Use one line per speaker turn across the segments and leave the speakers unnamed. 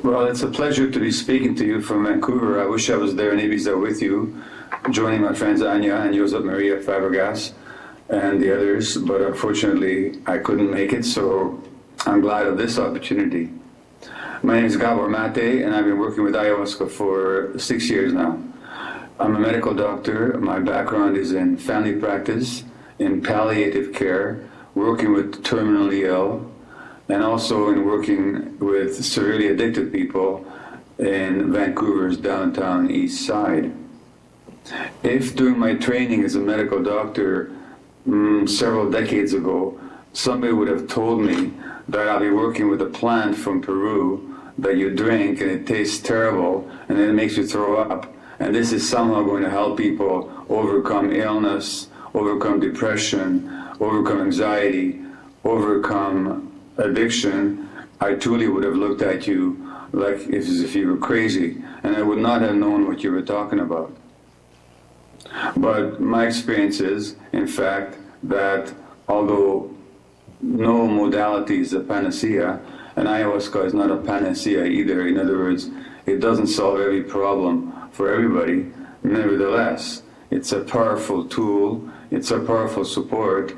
Well, it's a pleasure to be speaking to you from Vancouver. I wish I was there in Ibiza with you, joining my friends Anya and Josep Maria Fabregas and the others, but unfortunately I couldn't make it, so I'm glad of this opportunity. My name is Gabor Maté, and I've been working with Ayahuasca for 6 years now. I'm a medical doctor. My background is in family practice, in palliative care, working with terminally ill, and also in working with severely addicted people in Vancouver's downtown Eastside. If during my training as a medical doctor several decades ago, somebody would have told me that I'll be working with a plant from Peru that you drink and it tastes terrible and then it makes you throw up, and this is somehow going to help people overcome illness, overcome depression, overcome anxiety, overcome addiction, I truly would have looked at you like as if you were crazy, and I would not have known what you were talking about. But my experience is, in fact, that although no modality is a panacea, and ayahuasca is not a panacea either, in other words, it doesn't solve every problem for everybody, nevertheless, it's a powerful tool, it's a powerful support,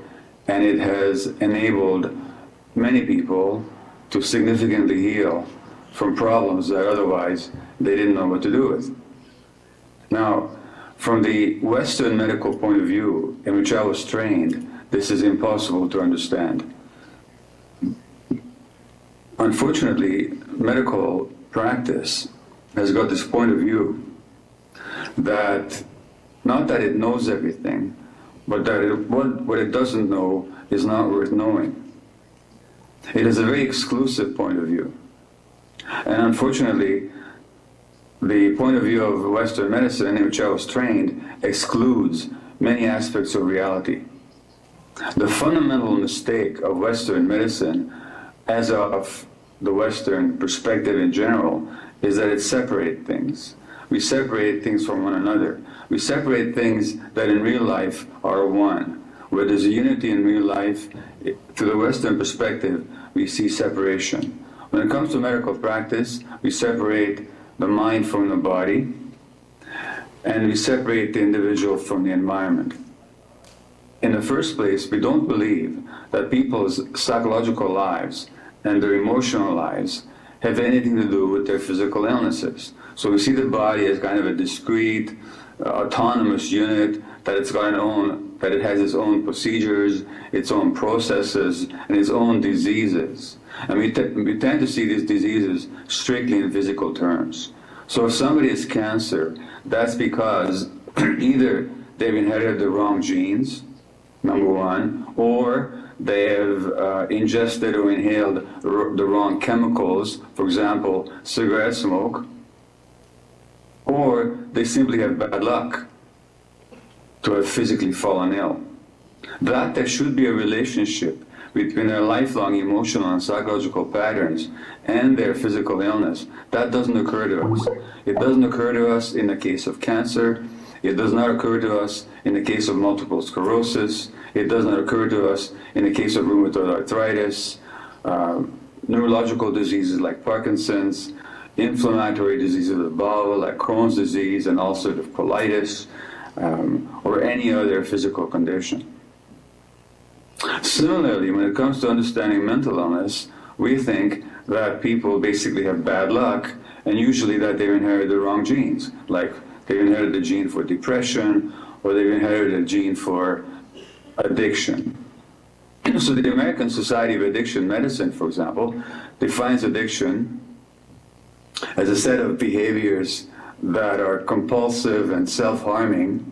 and it has enabled many people to significantly heal from problems that otherwise they didn't know what to do with. Now, from the Western medical point of view, in which I was trained, this is impossible to understand. Unfortunately, medical practice has got this point of view that, not that it knows everything, but that what it doesn't know is not worth knowing. It is a very exclusive point of view. And unfortunately, the point of view of Western medicine in which I was trained excludes many aspects of reality. The fundamental mistake of Western medicine, as of the Western perspective in general, is that it separates things. We separate things from one another. We separate things that in real life are one. Where there's a unity in real life, through the Western perspective, we see separation. When it comes to medical practice, we separate the mind from the body, and we separate the individual from the environment. In the first place, we don't believe that people's psychological lives and their emotional lives have anything to do with their physical illnesses. So we see the body as kind of a discrete, autonomous unit, that it's got that it has its own procedures, its own processes, and its own diseases. And we tend to see these diseases strictly in physical terms. So if somebody has cancer, that's because either they've inherited the wrong genes, number one, or they have ingested or inhaled the wrong chemicals, for example, cigarette smoke, or they simply have bad luck to have physically fallen ill. That there should be a relationship between their lifelong emotional and psychological patterns and their physical illness, that doesn't occur to us. It doesn't occur to us in the case of cancer. It does not occur to us in the case of multiple sclerosis. It does not occur to us in the case of rheumatoid arthritis, neurological diseases like Parkinson's, inflammatory diseases of the bowel like Crohn's disease and ulcerative colitis, or any other physical condition. Similarly, when it comes to understanding mental illness, we think that people basically have bad luck, and usually that they've inherited the wrong genes, like they've inherited a gene for depression, or they've inherited a gene for addiction. So the American Society of Addiction Medicine, for example, defines addiction as a set of behaviors that are compulsive and self-harming.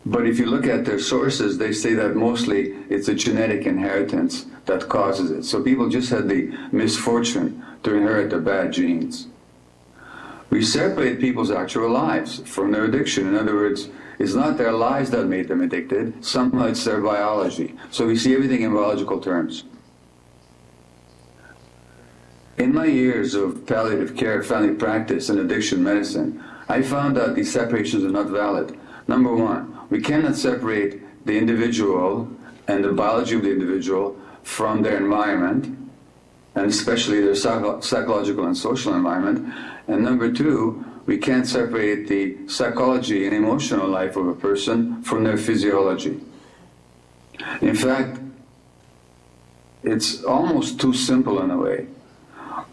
But if you look at their sources, they say that mostly it's a genetic inheritance that causes it. So people just had the misfortune to inherit the bad genes. We separate people's actual lives from their addiction. In other words, it's not their lives that made them addicted, somehow it's their biology. So we see everything in biological terms. In my years of palliative care, family practice, and addiction medicine, I found that these separations are not valid. Number one, we cannot separate the individual and the biology of the individual from their environment. and especially their psychological and social environment. And number two, we can't separate the psychology and emotional life of a person from their physiology. In fact, it's almost too simple in a way.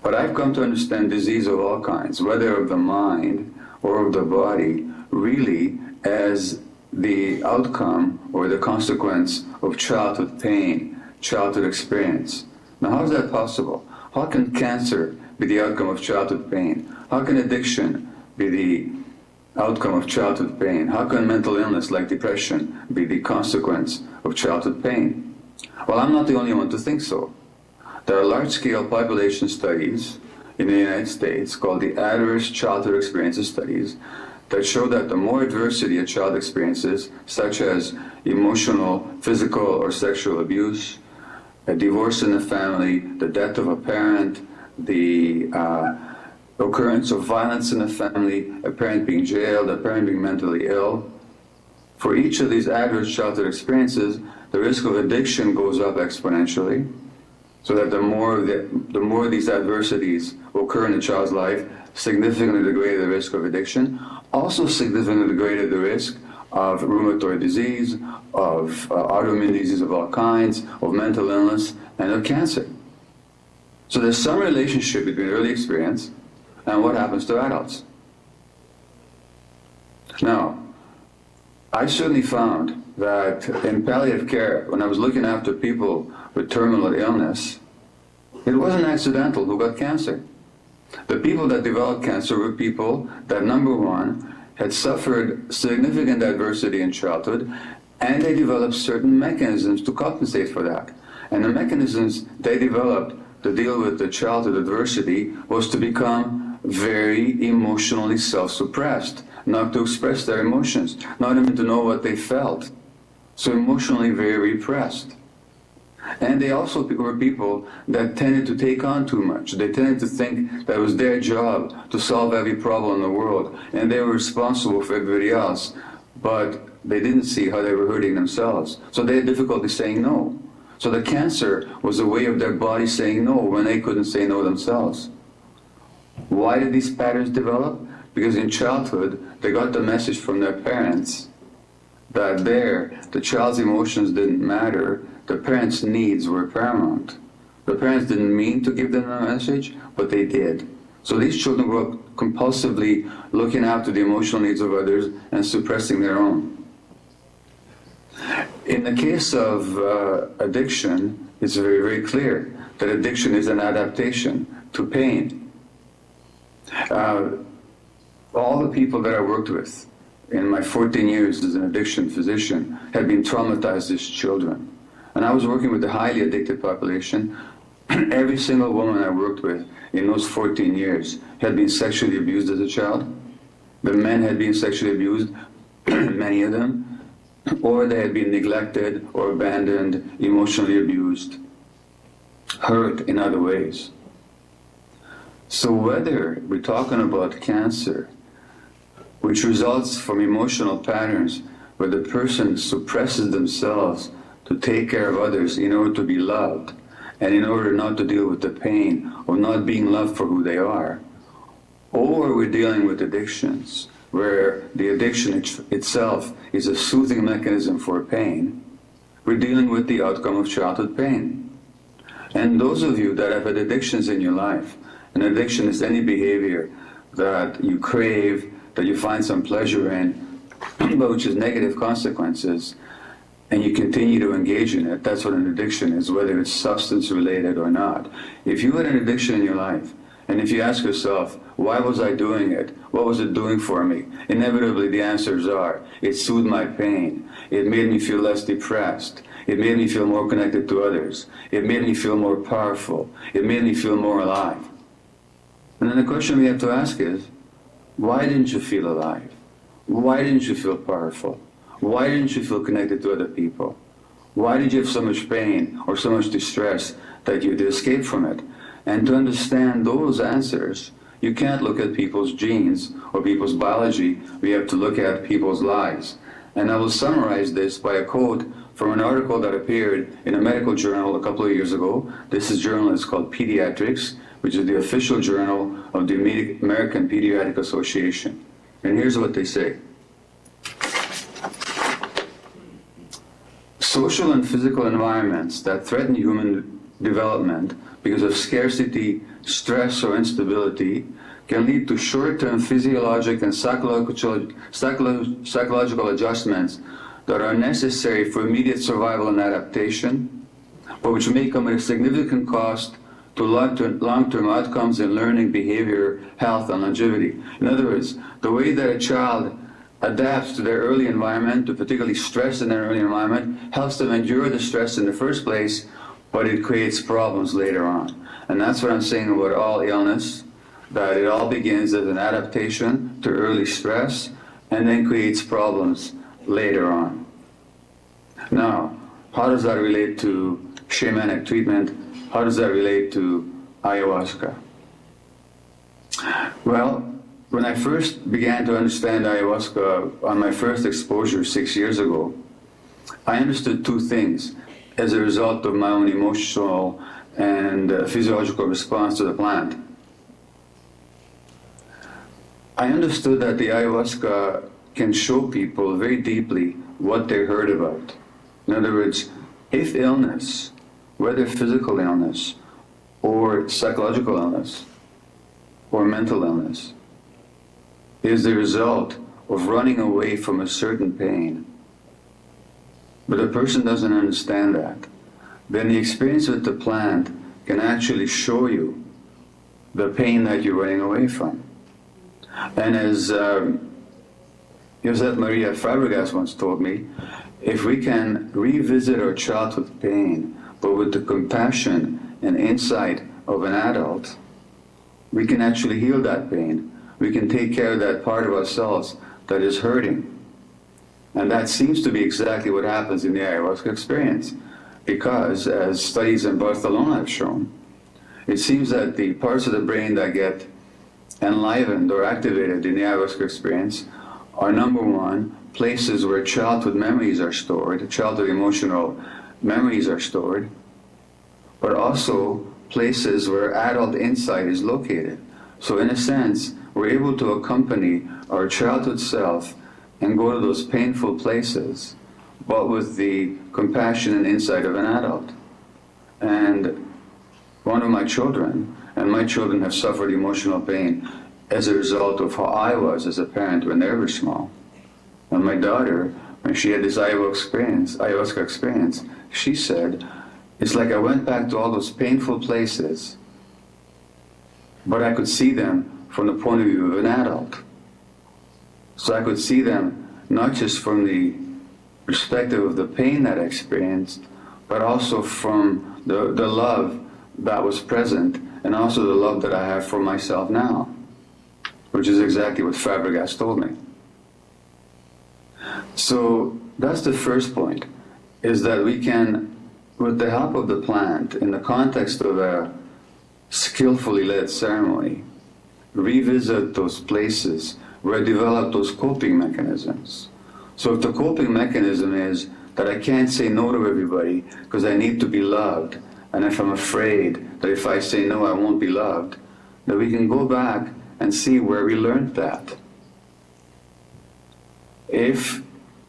But I've come to understand disease of all kinds, whether of the mind or of the body, really as the outcome or the consequence of childhood pain, childhood experience. Now, how is that possible? How can cancer be the outcome of childhood pain? How can addiction be the outcome of childhood pain? How can mental illness like depression be the consequence of childhood pain? Well, I'm not the only one to think so. There are large-scale population studies in the United States called the Adverse Childhood Experiences Studies that show that the more adversity a child experiences, such as emotional, physical, or sexual abuse, a divorce in the family, the death of a parent, the occurrence of violence in the family, a parent being jailed, a parent being mentally ill. For each of these adverse childhood experiences, the risk of addiction goes up exponentially, so that the more these adversities occur in a child's life, significantly the greater the risk of addiction, also significantly the greater the risk of rheumatoid disease, of autoimmune disease of all kinds, of mental illness, and of cancer. So there's some relationship between early experience and what happens to adults. Now, I certainly found that in palliative care, when I was looking after people with terminal illness, it wasn't accidental who got cancer. The people that developed cancer were people that, number one, had suffered significant adversity in childhood, and they developed certain mechanisms to compensate for that. And the mechanisms they developed to deal with the childhood adversity was to become very emotionally self-suppressed, not to express their emotions, not even to know what they felt. So emotionally very repressed. And they also were people that tended to take on too much. They tended to think that it was their job to solve every problem in the world, and they were responsible for everybody else, but they didn't see how they were hurting themselves. So they had difficulty saying no. So the cancer was a way of their body saying no when they couldn't say no themselves. Why did these patterns develop? Because in childhood, they got the message from their parents that the child's emotions didn't matter, the parents' needs were paramount. The parents didn't mean to give them a message, but they did. So these children grew up compulsively looking after the emotional needs of others and suppressing their own. In the case of addiction, it's very, very clear that addiction is an adaptation to pain. All the people that I worked with in my 14 years as an addiction physician had been traumatized as children. And I was working with a highly addicted population. Every single woman I worked with in those 14 years had been sexually abused as a child. The men had been sexually abused, many of them, or they had been neglected or abandoned, emotionally abused, hurt in other ways. So whether we're talking about cancer, which results from emotional patterns where the person suppresses themselves to take care of others in order to be loved, and in order not to deal with the pain of not being loved for who they are, or we're dealing with addictions, where the addiction itself is a soothing mechanism for pain, we're dealing with the outcome of childhood pain. And those of you that have had addictions in your life, an addiction is any behavior that you crave, that you find some pleasure in, but which has negative consequences, and you continue to engage in it, that's what an addiction is, whether it's substance related or not. If you had an addiction in your life, and if you ask yourself, why was I doing it? What was it doing for me? Inevitably the answers are, it soothed my pain. It made me feel less depressed. It made me feel more connected to others. It made me feel more powerful. It made me feel more alive. And then the question we have to ask is, why didn't you feel alive? Why didn't you feel powerful? Why didn't you feel connected to other people? Why did you have so much pain or so much distress that you had to escape from it? And to understand those answers, you can't look at people's genes or people's biology. We have to look at people's lives. And I will summarize this by a quote from an article that appeared in a medical journal a couple of years ago. This journal is called Pediatrics, which is the official journal of the American Pediatric Association. And here's what they say. Social and physical environments that threaten human development because of scarcity, stress, or instability can lead to short-term physiologic and psychological adjustments that are necessary for immediate survival and adaptation, but which may come at a significant cost to long-term outcomes in learning, behavior, health, and longevity. In other words, the way that a child adapts to their early environment, to particularly stress in their early environment, helps them endure the stress in the first place, but it creates problems later on. And that's what I'm saying about all illness, that it all begins as an adaptation to early stress and then creates problems later on. Now, how does that relate to shamanic treatment? How does that relate to ayahuasca? Well, when I first began to understand ayahuasca on my first exposure 6 years ago, I understood two things as a result of my own emotional and physiological response to the plant. I understood that the ayahuasca can show people very deeply what they heard about. In other words, if illness, whether physical illness or psychological illness or mental illness, is the result of running away from a certain pain, but a person doesn't understand that, then the experience with the plant can actually show you the pain that you're running away from. And as Josep Maria Fabregas once told me, if we can revisit our childhood pain, but with the compassion and insight of an adult, we can actually heal that pain. We can take care of that part of ourselves that is hurting. And that seems to be exactly what happens in the ayahuasca experience, because as studies in Barcelona have shown, it seems that the parts of the brain that get enlivened or activated in the ayahuasca experience are, number one, places where childhood memories are stored, childhood emotional memories are stored, but also places where adult insight is located. So in a sense, we're able to accompany our childhood self and go to those painful places, but with the compassion and insight of an adult. And one of my children, and my children have suffered emotional pain as a result of how I was as a parent when they were small. And my daughter, when she had this ayahuasca experience, she said, it's like I went back to all those painful places, but I could see them from the point of view of an adult. So I could see them not just from the perspective of the pain that I experienced, but also from the love that was present, and also the love that I have for myself now, which is exactly what Fabregas told me. So that's the first point, is that we can, with the help of the plant, in the context of a skillfully led ceremony, revisit those places where I develop those coping mechanisms. So if the coping mechanism is that I can't say no to everybody because I need to be loved, and if I'm afraid that if I say no I won't be loved, then we can go back and see where we learned that. If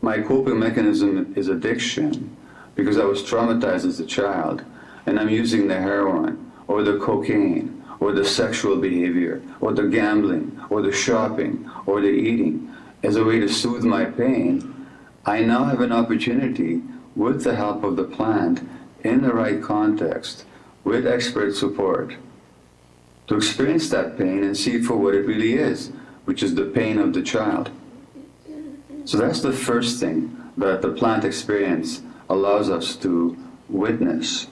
my coping mechanism is addiction, because I was traumatized as a child, and I'm using the heroin, or the cocaine, or the sexual behavior, or the gambling, or the shopping, or the eating, as a way to soothe my pain, I now have an opportunity, with the help of the plant, in the right context, with expert support, to experience that pain and see it for what it really is, which is the pain of the child. So that's the first thing that the plant experience allows us to witness.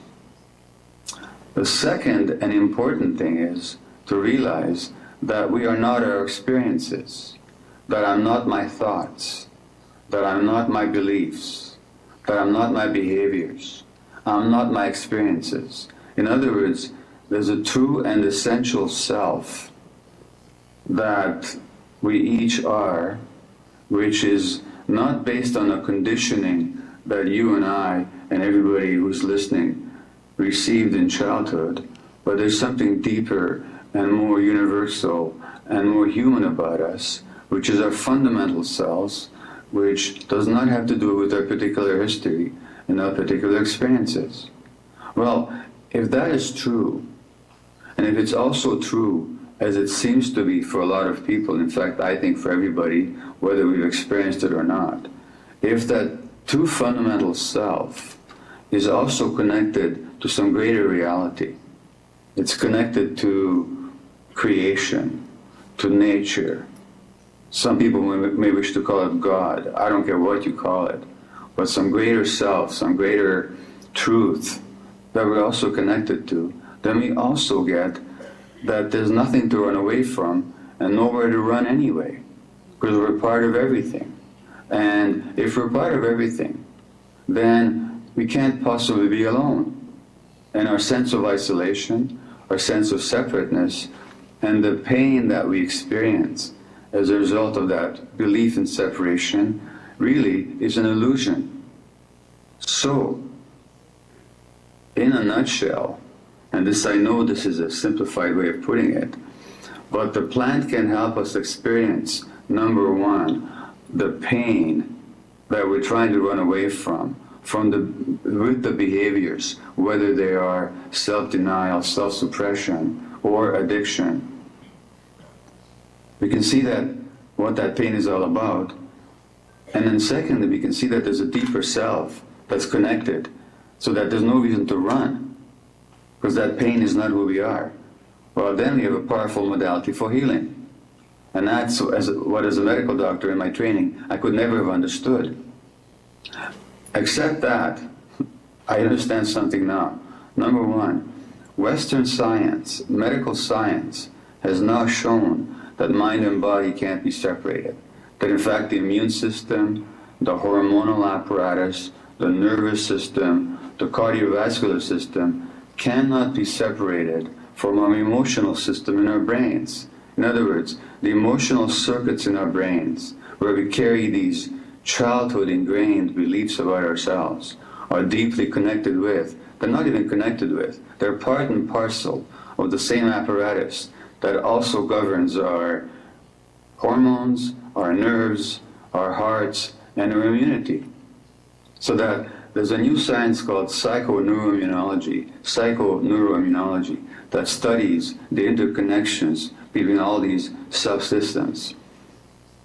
The second and important thing is to realize that we are not our experiences, that I'm not my thoughts, that I'm not my beliefs, that I'm not my behaviors, I'm not my experiences. In other words, there's a true and essential self that we each are, which is not based on a conditioning that you and I and everybody who's listening received in childhood, but there's something deeper and more universal and more human about us, which is our fundamental selves, which does not have to do with our particular history and our particular experiences. Well, if that is true, and if it's also true, as it seems to be for a lot of people, in fact, I think for everybody, whether we've experienced it or not, if that true fundamental self is also connected to some greater reality, it's connected to creation, to nature. Some people may wish to call it God. I don't care what you call it, but some greater self, some greater truth that we're also connected to, then we also get that there's nothing to run away from and nowhere to run anyway, because we're part of everything. And if we're part of everything, then we can't possibly be alone. And our sense of isolation, our sense of separateness, and the pain that we experience as a result of that belief in separation really is an illusion. So, in a nutshell, and this, I know this is a simplified way of putting it, but the plant can help us experience, number one, the pain that we're trying to run away from with the behaviors, whether they are self-denial, self-suppression, or addiction. We can see that what that pain is all about. And then secondly, we can see that there's a deeper self that's connected, so that there's no reason to run, because that pain is not who we are. Well, then we have a powerful modality for healing. And that's what, as a medical doctor in my training, I could never have understood. Except that, I understand something now. Number one, Western science, medical science, has now shown that mind and body can't be separated. That in fact the immune system, the hormonal apparatus, the nervous system, the cardiovascular system cannot be separated from our emotional system in our brains. In other words, the emotional circuits in our brains, where we carry these childhood ingrained beliefs about ourselves, are deeply connected with, they're not even connected with, they're part and parcel of the same apparatus that also governs our hormones, our nerves, our hearts, and our immunity. So that there's a new science called psychoneuroimmunology, that studies the interconnections between all these subsystems.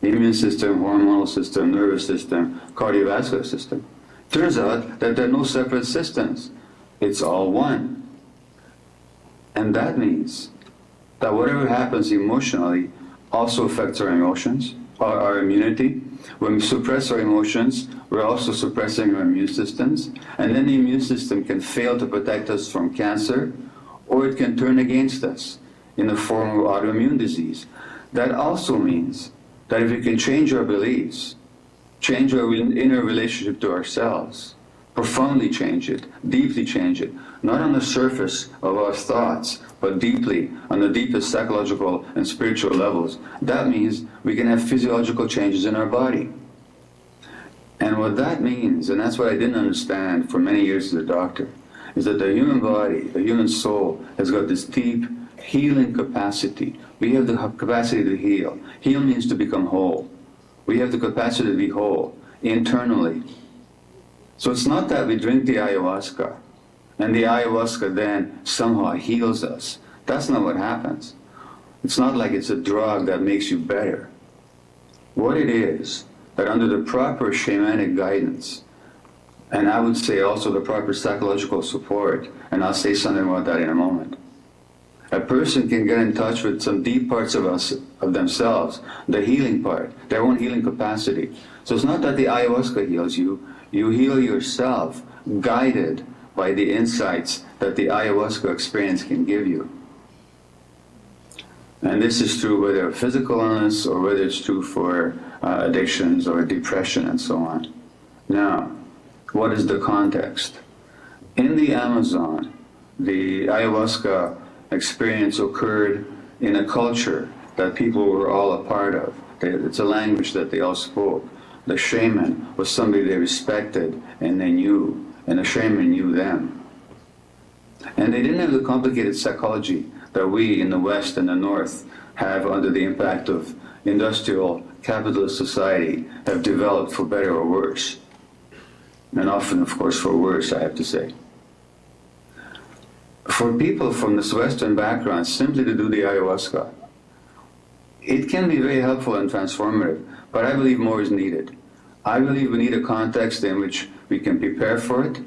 The immune system, hormonal system, nervous system, cardiovascular system. Turns out that there are no separate systems. It's all one. And that means that whatever happens emotionally also affects our emotions, our immunity. When we suppress our emotions, we're also suppressing our immune systems, and then the immune system can fail to protect us from cancer, or it can turn against us in the form of autoimmune disease. That also means that if we can change our beliefs, change our inner relationship to ourselves, profoundly change it, deeply change it, not on the surface of our thoughts, but deeply, on the deepest psychological and spiritual levels, that means we can have physiological changes in our body. And what that means, and that's what I didn't understand for many years as a doctor, is that the human body, the human soul, has got this deep healing capacity. We have the capacity to heal. Heal means to become whole. We have the capacity to be whole internally. So it's not that we drink the ayahuasca, and the ayahuasca then somehow heals us. That's not what happens. It's not like it's a drug that makes you better. What it is, that under the proper shamanic guidance, and I would say also the proper psychological support, and I'll say something about that in a moment, a person can get in touch with some deep parts of themselves, the healing part, their own healing capacity. So it's not that the ayahuasca heals you, you heal yourself, guided by the insights that the ayahuasca experience can give you. And this is true whether of physical illness or whether it's true for addictions or depression and so on. Now, what is the context? In the Amazon, the ayahuasca experience occurred in a culture that people were all a part of. It's a language that they all spoke. the shaman was somebody they respected and they knew, and the shaman knew them. And they didn't have the complicated psychology that we in the West and the North have under the impact of industrial capitalist society have developed, for better or worse. And often, of course, for worse, I have to say. For people from this Western background, simply to do the ayahuasca, it can be very helpful and transformative, but I believe more is needed. I believe we need a context in which we can prepare for it,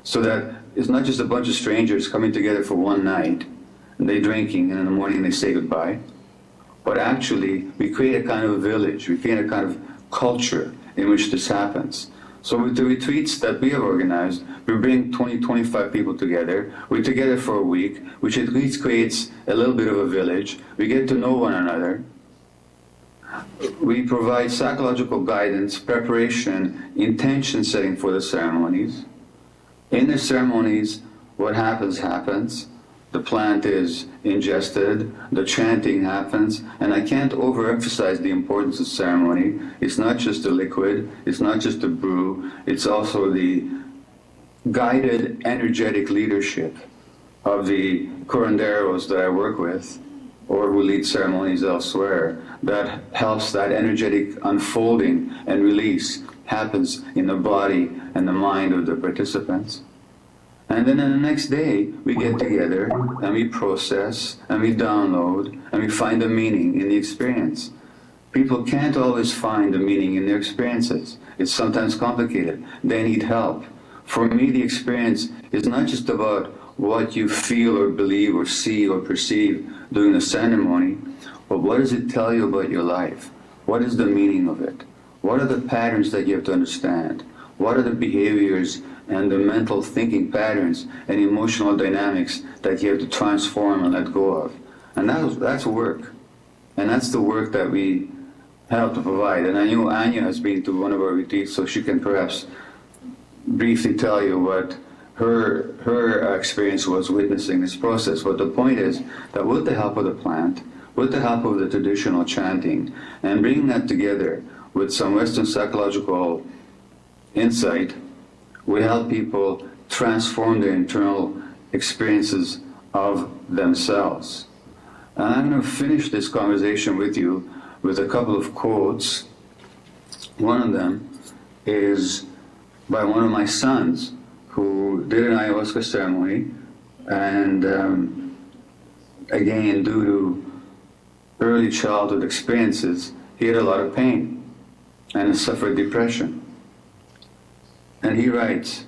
so that it's not just a bunch of strangers coming together for one night, and they drinking, and in the morning they say goodbye, but actually we create a kind of a village, we create a kind of culture in which this happens. So with the retreats that we have organized, we bring 20, 25 people together. We're together for a week, which at least creates a little bit of a village. We get to know one another. We provide psychological guidance, preparation, intention setting for the ceremonies. In the ceremonies, what happens, happens. The plant is ingested, the chanting happens, and I can't overemphasize the importance of ceremony. It's not just a liquid, it's not just a brew, it's also the guided, energetic leadership of the curanderos that I work with, or who lead ceremonies elsewhere, that helps that energetic unfolding and release happens in the body and the mind of the participants. And then on the next day, we get together and we process and we download and we find a meaning in the experience. People can't always find a meaning in their experiences. It's sometimes complicated. They need help. For me, the experience is not just about what you feel or believe or see or perceive during the ceremony, but what does it tell you about your life? What is the meaning of it? What are the patterns that you have to understand? What are the behaviors and the mental thinking patterns and emotional dynamics that you have to transform and let go of? And that's work. And that's the work that we help to provide. And I know Anya has been to one of our retreats, so she can perhaps briefly tell you what her experience was witnessing this process. But the point is that with the help of the plant, with the help of the traditional chanting, and bringing that together with some Western psychological insight, we help people transform their internal experiences of themselves. And I'm going to finish this conversation with you with a couple of quotes. One of them is by one of my sons who did an ayahuasca ceremony, and again, due to early childhood experiences, he had a lot of pain and suffered depression. And he writes,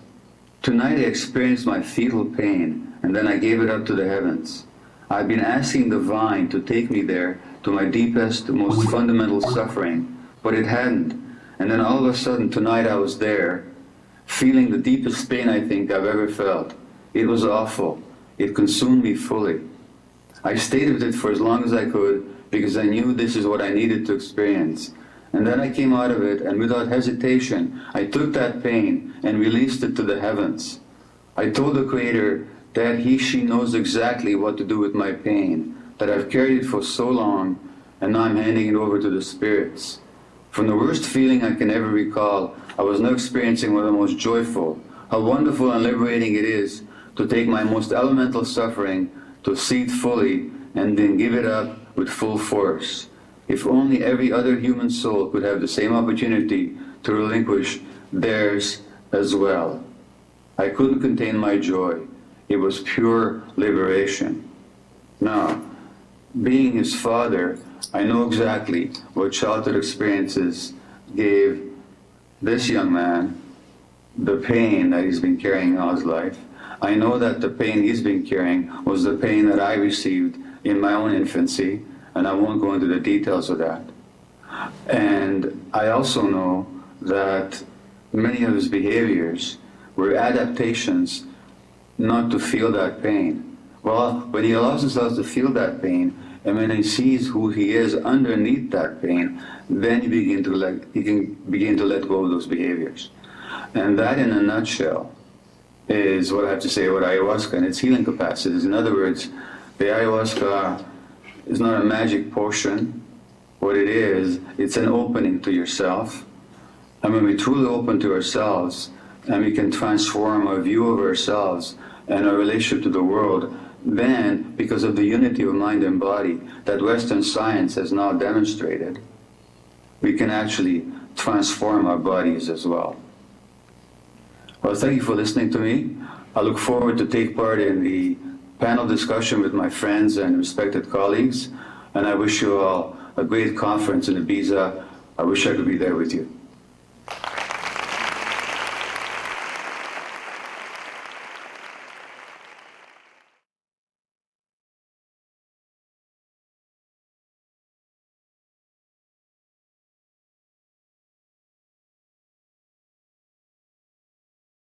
"Tonight I experienced my fetal pain, and then I gave it up to the heavens. I've been asking the vine to take me there to my deepest, most fundamental suffering, but it hadn't. And then all of a sudden tonight I was there, feeling the deepest pain I think I've ever felt. It was awful. It consumed me fully. I stayed with it for as long as I could because I knew this is what I needed to experience. And then I came out of it, and without hesitation, I took that pain and released it to the heavens. I told the Creator that she knows exactly what to do with my pain, that I've carried it for so long, and now I'm handing it over to the spirits. From the worst feeling I can ever recall, I was now experiencing one of the most joyful. How wonderful and liberating it is to take my most elemental suffering, to see it fully, and then give it up with full force. If only every other human soul could have the same opportunity to relinquish theirs as well. I couldn't contain my joy. It was pure liberation." Now, being his father, I know exactly what childhood experiences gave this young man the pain that he's been carrying all his life. I know that the pain he's been carrying was the pain that I received in my own infancy, and I won't go into the details of that. And I also know that many of his behaviors were adaptations not to feel that pain. Well, when he allows himself to feel that pain, and when he sees who he is underneath that pain, then he can begin to let go of those behaviors. And that, in a nutshell, is what I have to say about ayahuasca and its healing capacities. In other words, the ayahuasca is not a magic potion. What it is, it's an opening to yourself. And when we truly open to ourselves and we can transform our view of ourselves and our relationship to the world, then, because of the unity of mind and body that Western science has now demonstrated, we can actually transform our bodies as well. Well, thank you for listening to me. I look forward to take part in the panel discussion with my friends and respected colleagues, and I wish you all a great conference in Ibiza. I wish I could be there with you.